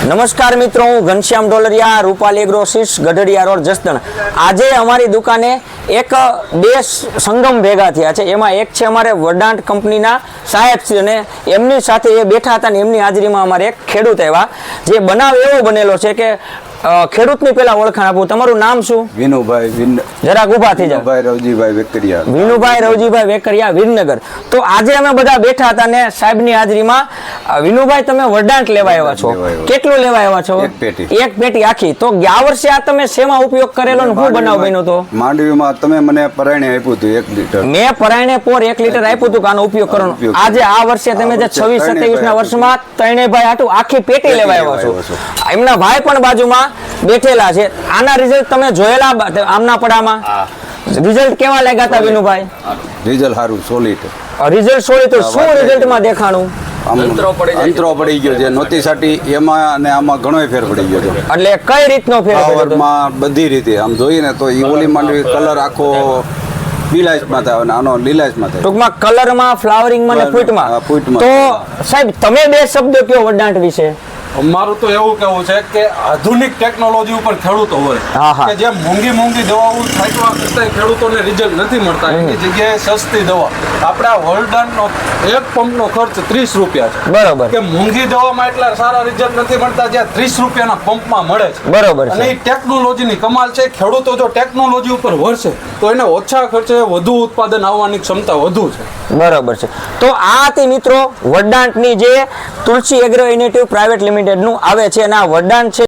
નમસ્કાર મિત્રો, હું ઘનશ્યામ ઢોલરિયા, રૂપાલી એગ્રોસિસ, ગઢડિયા રોડ, જસદણ. આજે અમારી દુકાને બે સંગમ ભેગા થયા છે. એમાં એક છે અમારે વડાંટ કંપનીના સાહેબશ્રી, અને એમની સાથે એ બેઠા હતા ને એમની હાજરીમાં અમારે એક ખેડૂત આવ્યા. જે બનાવ એવો બનેલો છે કે ખેડૂતની પેલા ઓળખાણ આપું. તમારું નામ શું? વિનુભાઈ. જરાક ઊભા થઈ જાવ. રવજીભાઈ વેકરિયા. વિનુભાઈ રવજીભાઈ વેકરિયા, વિરનગર. તો આજે અમે બધા બેઠા હતા ને સાહેબની હાજરીમાં. વિનુભાઈ, તમે વડાંટ લેવા આવ્યા છો, કેટલું લેવા આવ્યા છો? એક પેટી આખી. તો ગયા વર્ષે આ તમે શેમાં ઉપયોગ કરેલો ને શું બનાવ બન્યો તો? માંડવીમાં તમે મને પરાયણે આપ્યું હતું 1 લીટર. મેં પરાયણે પોર 1 લીટર આપ્યું હતું કે આનો ઉપયોગ કરવાનો. આજે આ વર્ષે તમે જે 26-27 ના વર્ષમાં ત્રણેયભાઈ આટલું આખી પેટી લેવા આવ્યા છો. એમના ભાઈ પણ બાજુમાં બેઠેલા છે. આના રિઝલ્ટ તમે જોયેલા આમના પડામાં? રિઝલ્ટ કેવા લાગ્યા હતા વિનુભાઈ? રિઝલ્ટ સારું, સોલિડ રિઝલ્ટ. સોળી તો શું રિઝલ્ટમાં દેખાણું? અંતરો પડી ગયો છે નોતી સાટી એમાં, અને આમાં ઘણો ફેર પડી ગયો છે. એટલે કઈ રીતનો ફેર પડ્યો હતો? બધી રીતે આમ જોઈએ ને તો ઈ ઓલી માંડવી કલર આખો લીલાશમાં થાય અને આનો લીલાશમાં થાય. ટૂંકમાં કલરમાં, ફ્લાવરિંગમાં ને ફૂટમાં. તો સાહેબ, તમે બે શબ્દો કયો વડાંટ વિશે. મારું તો એવું કેવું છે કે આધુનિક ટેકનોલોજી ઉપર ખેડૂતો હોય કે જે મોંઘી દવાઓ છાંટવા કરતા ખેડૂતોને રિઝલ્ટ નથી મળતા, એની જગ્યાએ સસ્તી દવા. આપણે આ વડાંટનો એક પંપનો ખર્ચ 30 રૂપિયા છે. બરોબર. કે મોંઘી દવામાં એટલા સારા રિઝલ્ટ નથી મળતા જ્યાં 30 રૂપિયાના પંપમાં મળે છે. બરોબર. અને એ ટેકનોલોજીની કમાલ છે. ખેડૂતો જો ટેકનોલોજી ઉપર વળશે તો એને ઓછા ખર્ચે વધુ ઉત્પાદન આવવાની ક્ષમતા વધુ છે. બરોબર છે. તો આ હતી મિત્રો વડાંટની જે તુલસી એગ્રો ઇનિટિવ પ્રાઇવેટ લિમિટેડ નું આવે છે, અને આ વડાંટ છે